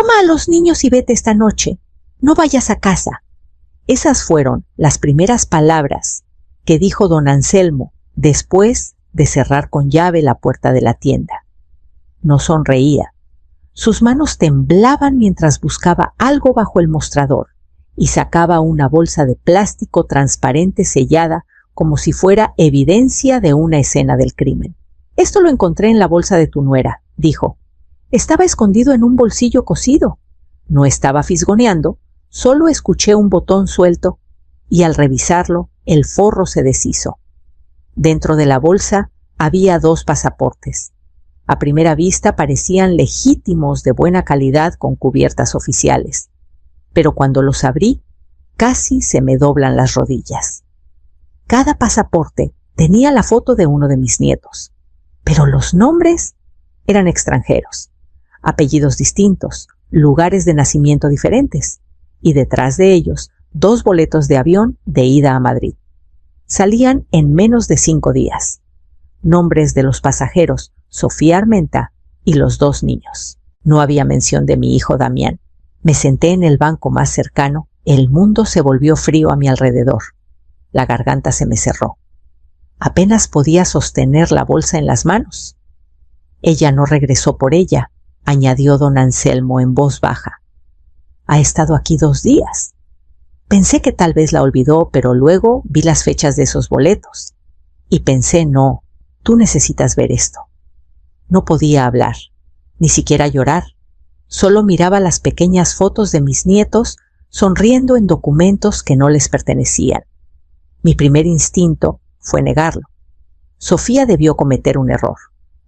Toma a los niños y vete esta noche. No vayas a casa. Esas fueron las primeras palabras que dijo don Anselmo después de cerrar con llave la puerta de la tienda. No sonreía. Sus manos temblaban mientras buscaba algo bajo el mostrador y sacaba una bolsa de plástico transparente sellada como si fuera evidencia de una escena del crimen. «Esto lo encontré en la bolsa de tu nuera», dijo. «Estaba escondido en un bolsillo cosido. No estaba fisgoneando, solo escuché un botón suelto y al revisarlo el forro se deshizo. Dentro de la bolsa había 2 pasaportes. A primera vista parecían legítimos, de buena calidad, con cubiertas oficiales. Pero cuando los abrí, casi se me doblan las rodillas. Cada pasaporte tenía la foto de uno de mis nietos, pero los nombres eran extranjeros, apellidos distintos, lugares de nacimiento diferentes, y detrás de ellos 2 boletos de avión de ida a Madrid. Salían en menos de 5 días. Nombres de los pasajeros: Sofía Armenta y los 2 niños. No había mención de mi hijo Damián. Me senté en el banco más cercano. El mundo se volvió frío a mi alrededor. La garganta se me cerró. Apenas podía sostener la bolsa en las manos. «Ella no regresó por ella», añadió don Anselmo en voz baja. «Ha estado aquí 2 días. Pensé que tal vez la olvidó, pero luego vi las fechas de esos boletos. Y pensé, no, tú necesitas ver esto». No podía hablar, ni siquiera llorar. Solo miraba las pequeñas fotos de mis nietos sonriendo en documentos que no les pertenecían. Mi primer instinto fue negarlo. Sofía debió cometer un error,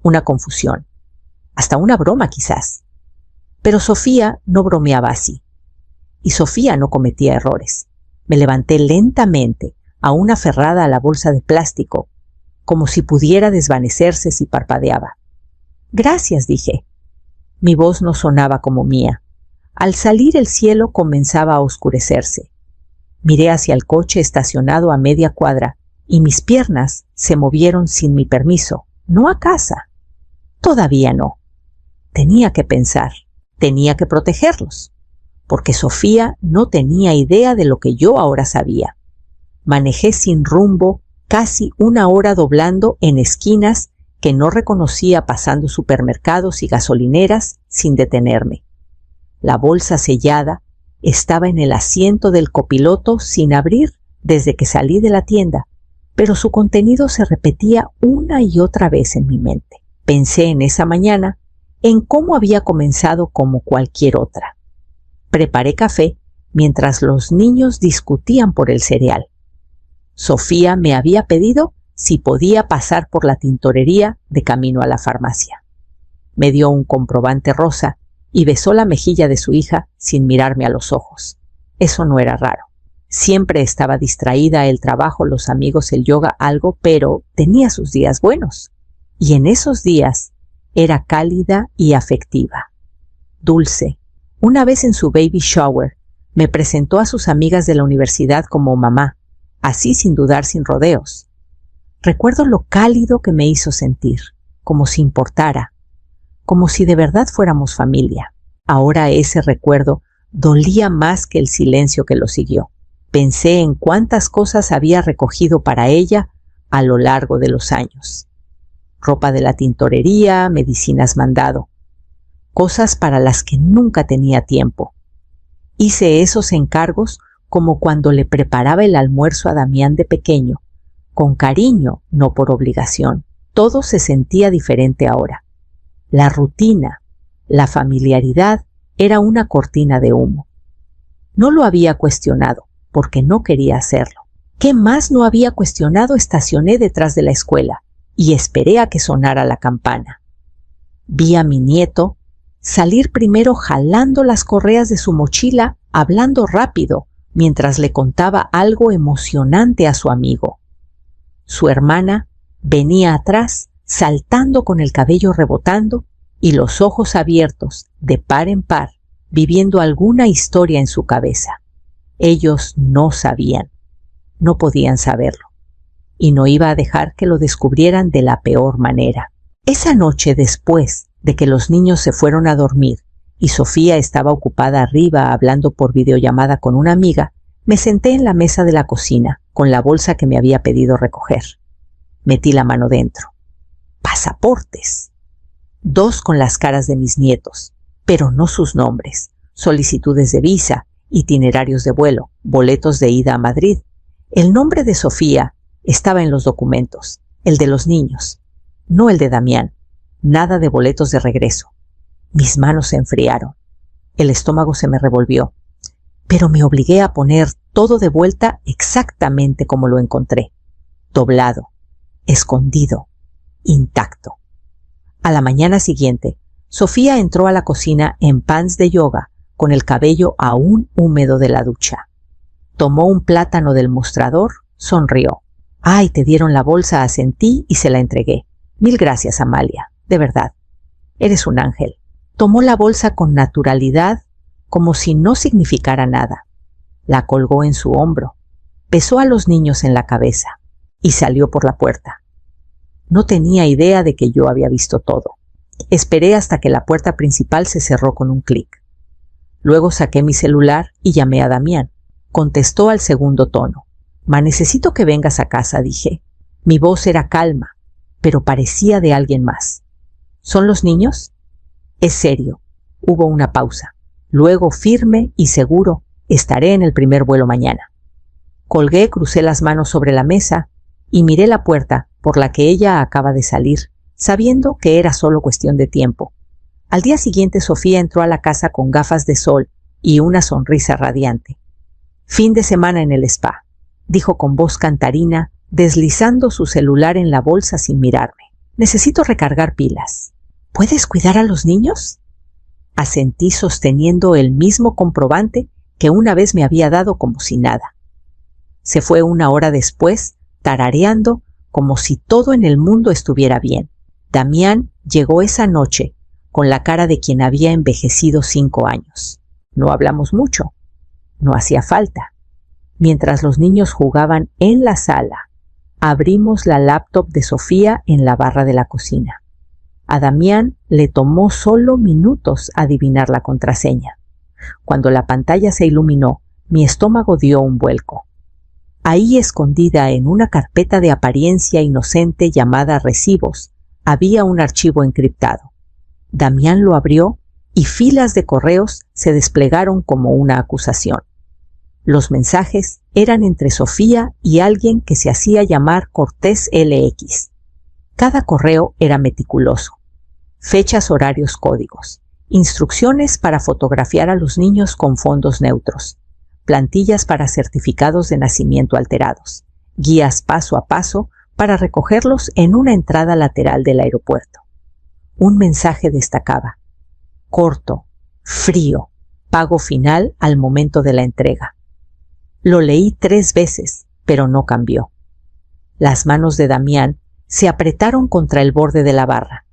una confusión, hasta una broma quizás. Pero Sofía no bromeaba así. Y Sofía no cometía errores. Me levanté lentamente, aún aferrada a la bolsa de plástico, como si pudiera desvanecerse si parpadeaba. «Gracias», dije. Mi voz no sonaba como mía. Al salir el cielo comenzaba a oscurecerse. Miré hacia el coche estacionado a media cuadra y mis piernas se movieron sin mi permiso. No a casa. Todavía no. Tenía que pensar, tenía que protegerlos, porque Sofía no tenía idea de lo que yo ahora sabía. Manejé sin rumbo casi 1 hora doblando en esquinas que no reconocía, pasando supermercados y gasolineras sin detenerme. La bolsa sellada estaba en el asiento del copiloto sin abrir desde que salí de la tienda, pero su contenido se repetía una y otra vez en mi mente. Pensé en esa mañana, en cómo había comenzado como cualquier otra. Preparé café mientras los niños discutían por el cereal. Sofía me había pedido si podía pasar por la tintorería de camino a la farmacia. Me dio un comprobante rosa y besó la mejilla de su hija sin mirarme a los ojos. Eso no era raro. Siempre estaba distraída: el trabajo, los amigos, el yoga, algo, pero tenía sus días buenos. Y en esos días era cálida y afectiva. Dulce. Una vez en su baby shower, me presentó a sus amigas de la universidad como mamá, así sin dudar, sin rodeos. Recuerdo lo cálido que me hizo sentir, como si importara, como si de verdad fuéramos familia. Ahora ese recuerdo dolía más que el silencio que lo siguió. Pensé en cuántas cosas había recogido para ella a lo largo de los años. Ropa de la tintorería, medicinas mandado, cosas para las que nunca tenía tiempo. Hice esos encargos como cuando le preparaba el almuerzo a Damián de pequeño, con cariño, no por obligación. Todo se sentía diferente ahora. La rutina, la familiaridad era una cortina de humo. No lo había cuestionado, porque no quería hacerlo. ¿Qué más no había cuestionado? Estacioné detrás de la escuela y esperé a que sonara la campana. Vi a mi nieto salir primero jalando las correas de su mochila, hablando rápido, mientras le contaba algo emocionante a su amigo. Su hermana venía atrás, saltando con el cabello rebotando y los ojos abiertos, de par en par, viviendo alguna historia en su cabeza. Ellos no sabían, no podían saberlo, y no iba a dejar que lo descubrieran de la peor manera. Esa noche, después de que los niños se fueron a dormir y Sofía estaba ocupada arriba hablando por videollamada con una amiga, me senté en la mesa de la cocina con la bolsa que me había pedido recoger. Metí la mano dentro. Pasaportes. 2 con las caras de mis nietos, pero no sus nombres. Solicitudes de visa, itinerarios de vuelo, boletos de ida a Madrid. El nombre de Sofía estaba en los documentos, el de los niños, no el de Damián. Nada de boletos de regreso. Mis manos se enfriaron. El estómago se me revolvió, pero me obligué a poner todo de vuelta exactamente como lo encontré. Doblado, escondido, intacto. A la mañana siguiente, Sofía entró a la cocina en pants de yoga, con el cabello aún húmedo de la ducha. Tomó un plátano del mostrador, sonrió. «Ay, te dieron la bolsa», asentí y se la entregué. «Mil gracias, Amalia, de verdad. Eres un ángel». Tomó la bolsa con naturalidad, como si no significara nada. La colgó en su hombro, besó a los niños en la cabeza y salió por la puerta. No tenía idea de que yo había visto todo. Esperé hasta que la puerta principal se cerró con un clic. Luego saqué mi celular y llamé a Damián. Contestó al segundo tono. «Ma, necesito que vengas a casa», dije. Mi voz era calma, pero parecía de alguien más. «¿Son los niños?» «Es serio». Hubo una pausa. Luego, firme y seguro, «Estaré en el primer vuelo mañana». Colgué, crucé las manos sobre la mesa y miré la puerta por la que ella acaba de salir, sabiendo que era solo cuestión de tiempo. Al día siguiente, Sofía entró a la casa con gafas de sol y una sonrisa radiante. «Fin de semana en el spa», dijo con voz cantarina, deslizando su celular en la bolsa sin mirarme. «Necesito recargar pilas». «¿Puedes cuidar a los niños?», asentí sosteniendo el mismo comprobante que una vez me había dado como si nada. Se fue 1 hora después, tarareando como si todo en el mundo estuviera bien. Damián llegó esa noche con la cara de quien había envejecido 5 años. No hablamos mucho. No hacía falta. Mientras los niños jugaban en la sala, abrimos la laptop de Sofía en la barra de la cocina. A Damián le tomó solo minutos adivinar la contraseña. Cuando la pantalla se iluminó, mi estómago dio un vuelco. Ahí, escondida en una carpeta de apariencia inocente llamada recibos, había un archivo encriptado. Damián lo abrió y filas de correos se desplegaron como una acusación. Los mensajes eran entre Sofía y alguien que se hacía llamar Cortés LX. Cada correo era meticuloso. Fechas, horarios, códigos. Instrucciones para fotografiar a los niños con fondos neutros. Plantillas para certificados de nacimiento alterados. Guías paso a paso para recogerlos en una entrada lateral del aeropuerto. Un mensaje destacaba. Corto, frío, pago final al momento de la entrega. Lo leí 3 veces, pero no cambió. Las manos de Damián se apretaron contra el borde de la barra.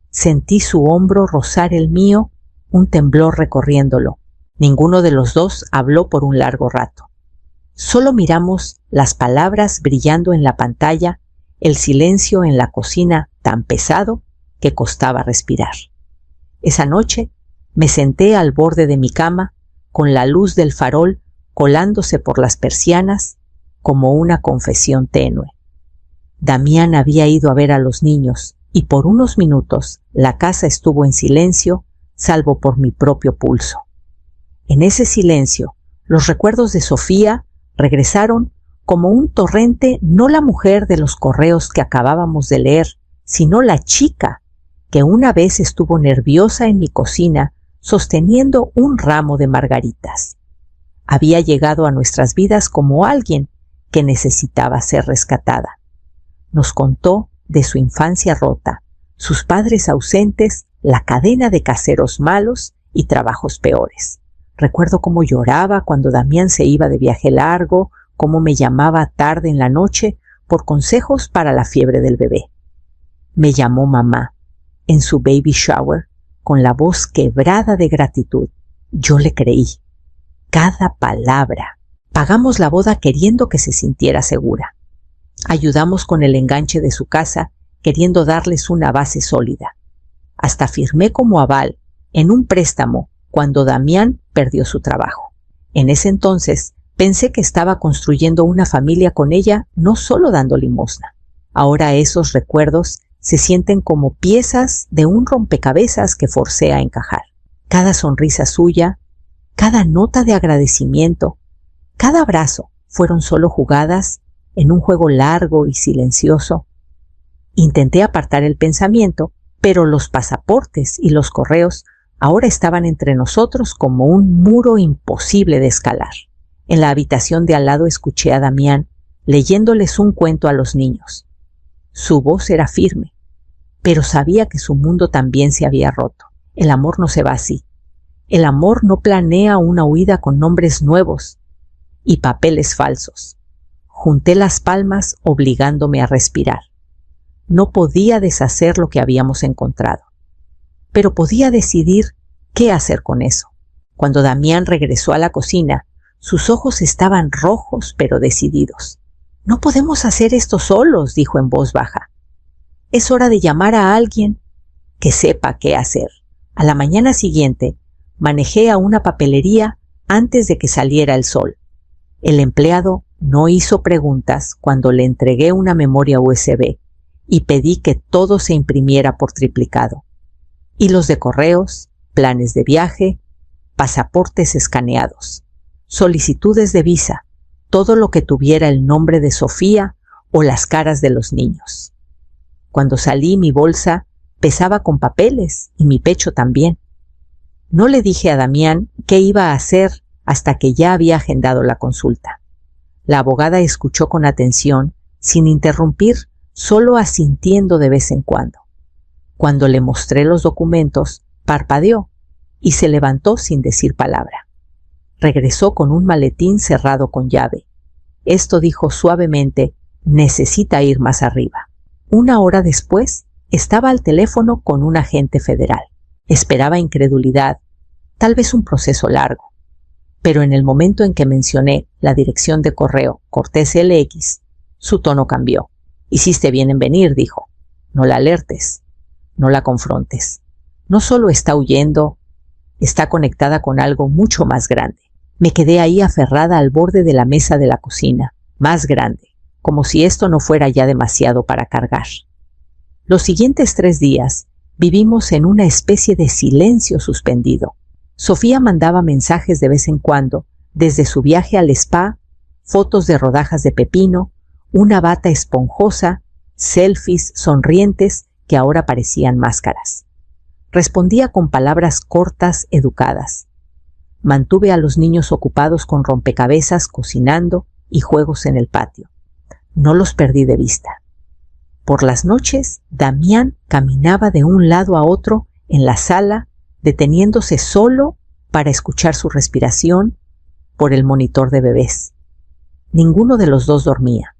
Sentí su hombro rozar el mío, un temblor recorriéndolo. Ninguno de los dos habló por un largo rato. Solo miramos las palabras brillando en la pantalla, el silencio en la cocina tan pesado que costaba respirar. Esa noche me senté al borde de mi cama, con la luz del farol colándose por las persianas como una confesión tenue. Damián había ido a ver a los niños y por unos minutos la casa estuvo en silencio, salvo por mi propio pulso. En ese silencio, los recuerdos de Sofía regresaron como un torrente, no la mujer de los correos que acabábamos de leer, sino la chica que una vez estuvo nerviosa en mi cocina sosteniendo un ramo de margaritas. Había llegado a nuestras vidas como alguien que necesitaba ser rescatada. Nos contó de su infancia rota, sus padres ausentes, la cadena de caseros malos y trabajos peores. Recuerdo cómo lloraba cuando Damián se iba de viaje largo, cómo me llamaba tarde en la noche por consejos para la fiebre del bebé. Me llamó mamá en su baby shower con la voz quebrada de gratitud. Yo le creí. Cada palabra. Pagamos la boda queriendo que se sintiera segura. Ayudamos con el enganche de su casa, queriendo darles una base sólida. Hasta firmé como aval, en un préstamo cuando Damián perdió su trabajo. En ese entonces pensé que estaba construyendo una familia con ella, no solo dando limosna. Ahora esos recuerdos se sienten como piezas de un rompecabezas que forcé a encajar. Cada sonrisa suya, cada nota de agradecimiento, cada abrazo fueron solo jugadas en un juego largo y silencioso. Intenté apartar el pensamiento, pero los pasaportes y los correos ahora estaban entre nosotros como un muro imposible de escalar. En la habitación de al lado escuché a Damián leyéndoles un cuento a los niños. Su voz era firme, pero sabía que su mundo también se había roto. El amor no se va así. El amor no planea una huida con nombres nuevos y papeles falsos. Junté las palmas obligándome a respirar. No podía deshacer lo que habíamos encontrado, pero podía decidir qué hacer con eso. Cuando Damián regresó a la cocina, sus ojos estaban rojos pero decididos. «No podemos hacer esto solos», dijo en voz baja. «Es hora de llamar a alguien que sepa qué hacer». A la mañana siguiente, manejé a una papelería antes de que saliera el sol. El empleado no hizo preguntas cuando le entregué una memoria USB y pedí que todo se imprimiera por triplicado. Hilos de correos, planes de viaje, pasaportes escaneados, solicitudes de visa, todo lo que tuviera el nombre de Sofía o las caras de los niños. Cuando salí, mi bolsa pesaba con papeles y mi pecho también. No le dije a Damián qué iba a hacer hasta que ya había agendado la consulta. La abogada escuchó con atención, sin interrumpir, solo asintiendo de vez en cuando. Cuando le mostré los documentos, parpadeó y se levantó sin decir palabra. Regresó con un maletín cerrado con llave. Esto dijo suavemente: «Necesita ir más arriba». Una hora después, estaba al teléfono con un agente federal. Esperaba incredulidad, tal vez un proceso largo. Pero en el momento en que mencioné la dirección de correo Cortés LX, su tono cambió. «Hiciste bien en venir», dijo. «No la alertes, no la confrontes. No solo está huyendo, está conectada con algo mucho más grande». Me quedé ahí aferrada al borde de la mesa de la cocina, más grande, como si esto no fuera ya demasiado para cargar. Los siguientes 3 días vivimos en una especie de silencio suspendido. Sofía mandaba mensajes de vez en cuando, desde su viaje al spa, fotos de rodajas de pepino, una bata esponjosa, selfies sonrientes que ahora parecían máscaras. Respondía con palabras cortas, educadas. Mantuve a los niños ocupados con rompecabezas, cocinando y juegos en el patio. No los perdí de vista. Por las noches, Damián caminaba de un lado a otro en la sala, deteniéndose solo para escuchar su respiración por el monitor de bebés. Ninguno de los dos dormía.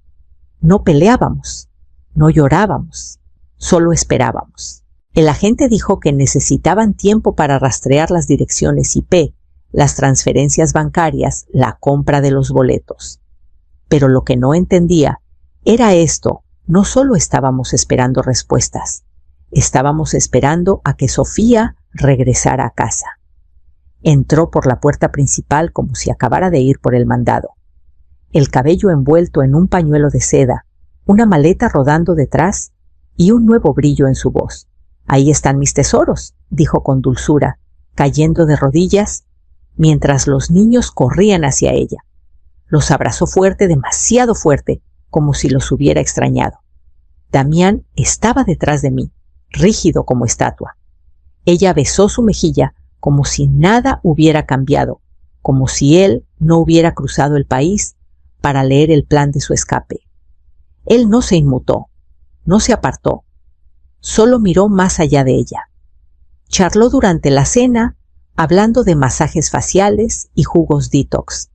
No peleábamos, no llorábamos, solo esperábamos. El agente dijo que necesitaban tiempo para rastrear las direcciones IP, las transferencias bancarias, la compra de los boletos. Pero lo que no entendía era esto: no solo estábamos esperando respuestas, estábamos esperando a que Sofía regresara a casa. Entró por la puerta principal como si acabara de ir por el mandado. El cabello envuelto en un pañuelo de seda, una maleta rodando detrás y un nuevo brillo en su voz. «Ahí están mis tesoros», dijo con dulzura, cayendo de rodillas mientras los niños corrían hacia ella. Los abrazó fuerte, demasiado fuerte, como si los hubiera extrañado. Damián estaba detrás de mí, rígido como estatua. Ella besó su mejilla como si nada hubiera cambiado, como si él no hubiera cruzado el país para leer el plan de su escape. Él no se inmutó, no se apartó, solo miró más allá de ella. Charló durante la cena, hablando de masajes faciales y jugos detox.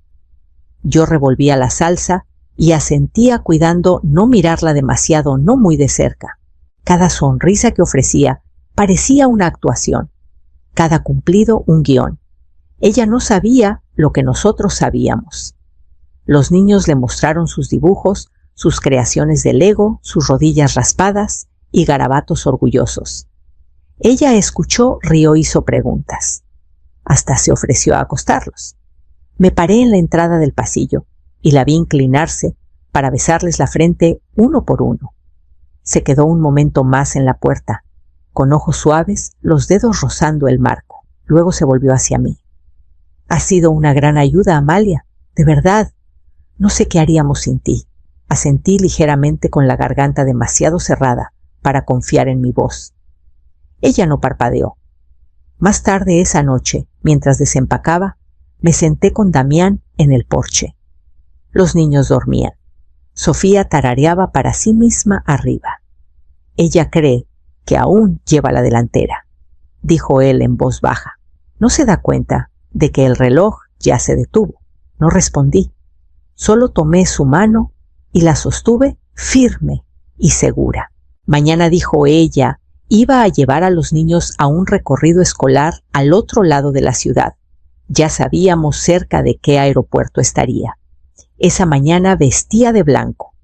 Yo revolvía la salsa y asentía cuidando no mirarla demasiado, no muy de cerca. Cada sonrisa que ofrecía parecía una actuación, cada cumplido un guión. Ella no sabía lo que nosotros sabíamos. Los niños le mostraron sus dibujos, sus creaciones de Lego, sus rodillas raspadas y garabatos orgullosos. Ella escuchó, rió, hizo preguntas. Hasta se ofreció a acostarlos. Me paré en la entrada del pasillo y la vi inclinarse para besarles la frente uno por uno. Se quedó un momento más en la puerta, con ojos suaves, los dedos rozando el marco. Luego se volvió hacia mí. «Has sido una gran ayuda, Amalia. De verdad. No sé qué haríamos sin ti». Asentí ligeramente con la garganta demasiado cerrada para confiar en mi voz. Ella no parpadeó. Más tarde esa noche, mientras desempacaba, me senté con Damián en el porche. Los niños dormían. Sofía tarareaba para sí misma arriba. «Ella cree que aún lleva la delantera», dijo él en voz baja. «No se da cuenta de que el reloj ya se detuvo». No respondí. Solo tomé su mano y la sostuve firme y segura. Mañana, dijo ella, iba a llevar a los niños a un recorrido escolar al otro lado de la ciudad. Ya sabíamos cerca de qué aeropuerto estaría. Esa mañana vestía de blanco,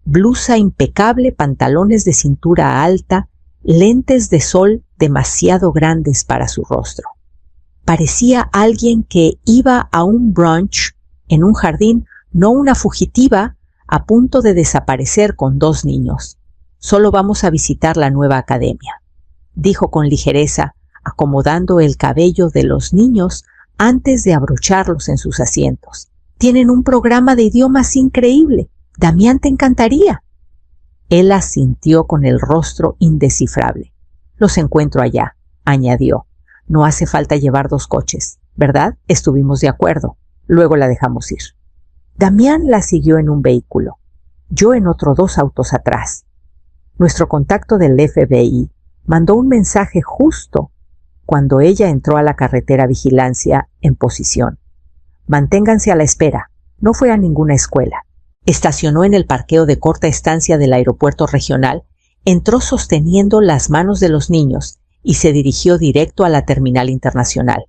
blusa impecable, pantalones de cintura alta, lentes de sol demasiado grandes para su rostro. Parecía alguien que iba a un brunch en un jardín, no una fugitiva a punto de desaparecer con 2 niños. «Solo vamos a visitar la nueva academia», dijo con ligereza, acomodando el cabello de los niños antes de abrocharlos en sus asientos. «Tienen un programa de idiomas increíble. Damián te encantaría». Él asintió con el rostro indescifrable. «Los encuentro allá», añadió. «No hace falta llevar 2 coches, ¿verdad? Estuvimos de acuerdo. Luego la dejamos ir». Damián la siguió en un vehículo, yo en otro 2 autos atrás. Nuestro contacto del FBI mandó un mensaje justo cuando ella entró a la carretera vigilancia en posición. «Manténganse a la espera». No fue a ninguna escuela. Estacionó en el parqueo de corta estancia del aeropuerto regional, entró sosteniendo las manos de los niños y se dirigió directo a la terminal internacional.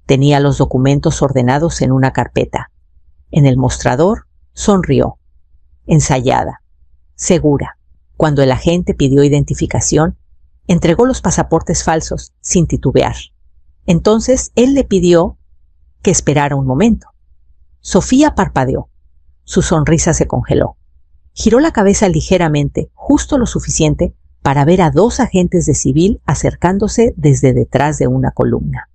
Tenía los documentos ordenados en una carpeta. En el mostrador sonrió, ensayada, segura. Cuando el agente pidió identificación, entregó los pasaportes falsos sin titubear. Entonces él le pidió que esperara un momento. Sofía parpadeó. Su sonrisa se congeló. Giró la cabeza ligeramente, justo lo suficiente para ver a 2 agentes de civil acercándose desde detrás de una columna.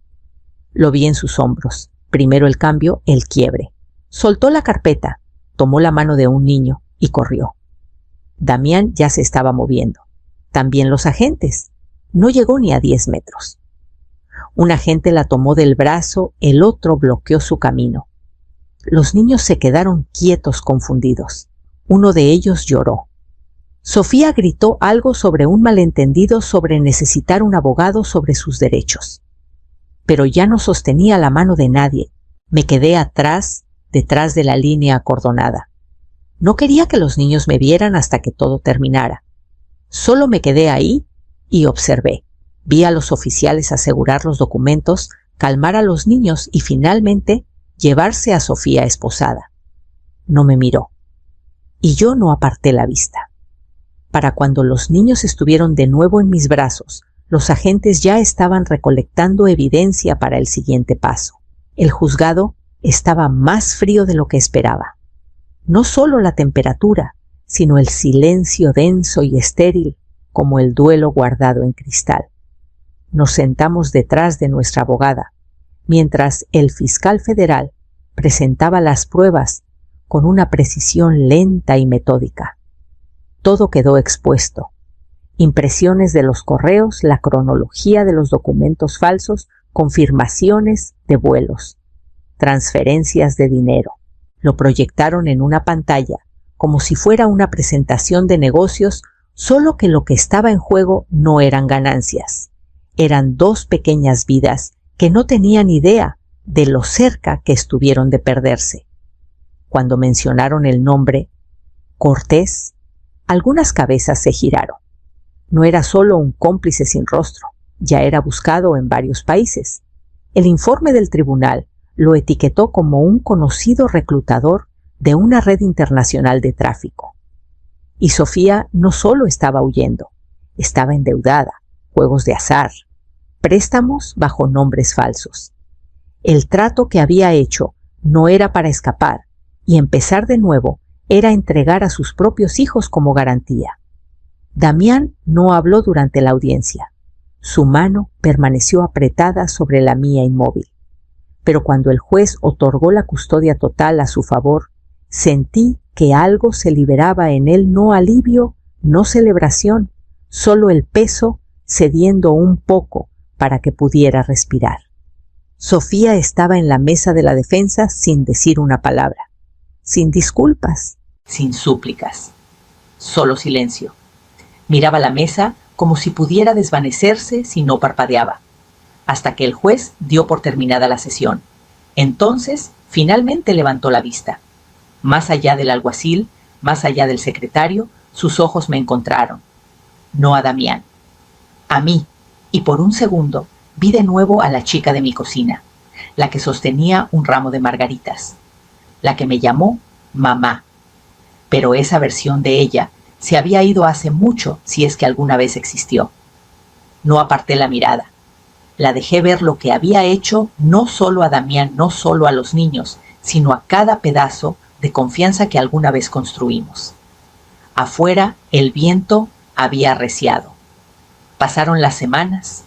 Lo vi en sus hombros. Primero el cambio, el quiebre. Soltó la carpeta, tomó la mano de un niño y corrió. Damián ya se estaba moviendo. También los agentes. No llegó ni a 10 metros. Un agente la tomó del brazo, el otro bloqueó su camino. Los niños se quedaron quietos, confundidos. Uno de ellos lloró. Sofía gritó algo sobre un malentendido sobre necesitar un abogado sobre sus derechos. Pero ya no sostenía la mano de nadie. Me quedé atrás, detrás de la línea acordonada. No quería que los niños me vieran hasta que todo terminara. Solo me quedé ahí y observé. Vi a los oficiales asegurar los documentos, calmar a los niños y finalmente llevarse a Sofía esposada. No me miró. Y yo no aparté la vista. Para cuando los niños estuvieron de nuevo en mis brazos, los agentes ya estaban recolectando evidencia para el siguiente paso. El juzgado estaba más frío de lo que esperaba. No solo la temperatura, sino el silencio denso y estéril, como el duelo guardado en cristal. Nos sentamos detrás de nuestra abogada, mientras el fiscal federal presentaba las pruebas con una precisión lenta y metódica. Todo quedó expuesto. Impresiones de los correos, la cronología de los documentos falsos, confirmaciones de vuelos, transferencias de dinero. Lo proyectaron en una pantalla, como si fuera una presentación de negocios, solo que lo que estaba en juego no eran ganancias. Eran 2 pequeñas vidas que no tenían idea de lo cerca que estuvieron de perderse. Cuando mencionaron el nombre Cortés, algunas cabezas se giraron. No era solo un cómplice sin rostro, ya era buscado en varios países. El informe del tribunal lo etiquetó como un conocido reclutador de una red internacional de tráfico. Y Sofía no solo estaba huyendo, estaba endeudada, juegos de azar, préstamos bajo nombres falsos. El trato que había hecho no era para escapar, y empezar de nuevo era entregar a sus propios hijos como garantía. Damián no habló durante la audiencia. Su mano permaneció apretada sobre la mía inmóvil. Pero cuando el juez otorgó la custodia total a su favor, sentí que algo se liberaba en él, no alivio, no celebración, solo el peso cediendo un poco para que pudiera respirar. Sofía estaba en la mesa de la defensa sin decir una palabra, sin disculpas, sin súplicas, solo silencio. Miraba la mesa como si pudiera desvanecerse si no parpadeaba, hasta que el juez dio por terminada la sesión. Entonces, finalmente levantó la vista. Más allá del alguacil, más allá del secretario, sus ojos me encontraron. No a Damián, a mí, y por un segundo vi de nuevo a la chica de mi cocina, la que sostenía un ramo de margaritas, la que me llamó mamá. Pero esa versión de ella se había ido hace mucho, si es que alguna vez existió. No aparté la mirada. La dejé ver lo que había hecho no solo a Damián, no solo a los niños, sino a cada pedazo de confianza que alguna vez construimos. Afuera, el viento había arreciado. Pasaron las semanas,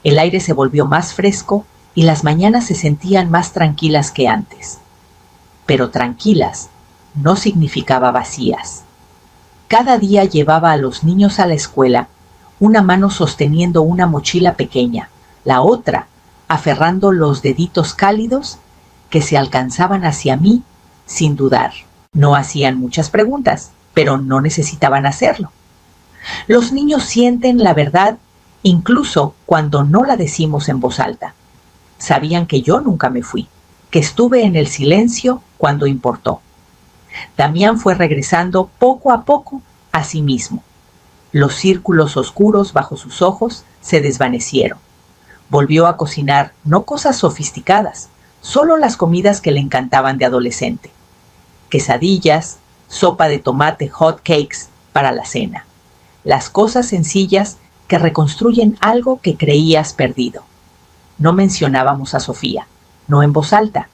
el aire se volvió más fresco y las mañanas se sentían más tranquilas que antes. Pero tranquilas no significaba vacías. Cada día llevaba a los niños a la escuela, una mano sosteniendo una mochila pequeña, la otra aferrando los deditos cálidos que se alcanzaban hacia mí sin dudar. No hacían muchas preguntas, pero no necesitaban hacerlo. Los niños sienten la verdad incluso cuando no la decimos en voz alta. Sabían que yo nunca me fui, que estuve en el silencio cuando importó. Damián fue regresando poco a poco a sí mismo. Los círculos oscuros bajo sus ojos se desvanecieron. Volvió a cocinar no cosas sofisticadas, solo las comidas que le encantaban de adolescente. Quesadillas, sopa de tomate, hot cakes para la cena. Las cosas sencillas que reconstruyen algo que creías perdido. No mencionábamos a Sofía, no en voz alta.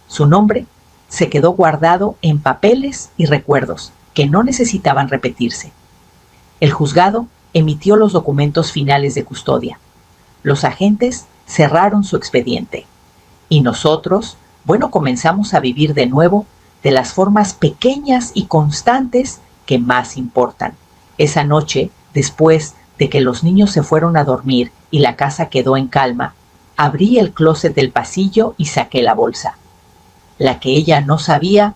Su nombre se quedó guardado en papeles y recuerdos que no necesitaban repetirse. El juzgado emitió los documentos finales de custodia. Los agentes cerraron su expediente. Y nosotros, comenzamos a vivir de nuevo de las formas pequeñas y constantes que más importan. Esa noche, después de que los niños se fueron a dormir y la casa quedó en calma, abrí el closet del pasillo y saqué la bolsa. La que ella no sabía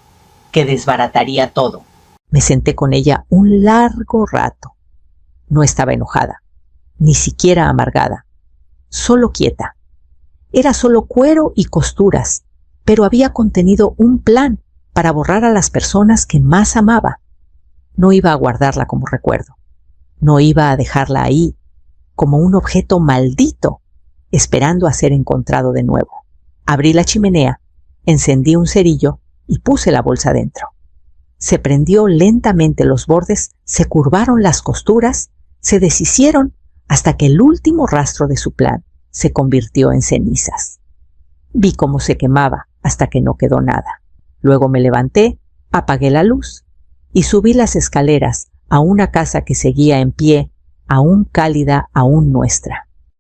que desbarataría todo. Me senté con ella un largo rato. No estaba enojada, ni siquiera amargada, solo quieta. Era solo cuero y costuras, pero había contenido un plan para borrar a las personas que más amaba. No iba a guardarla como recuerdo. No iba a dejarla ahí, como un objeto maldito, esperando a ser encontrado de nuevo. Abrí la chimenea, encendí un cerillo y puse la bolsa dentro. Se prendió lentamente, los bordes se curvaron, las costuras se deshicieron hasta que el último rastro de su plan se convirtió en cenizas. Vi cómo se quemaba hasta que no quedó nada. Luego me levanté, apagué la luz y subí las escaleras a una casa que seguía en pie, aún cálida, aún nuestra.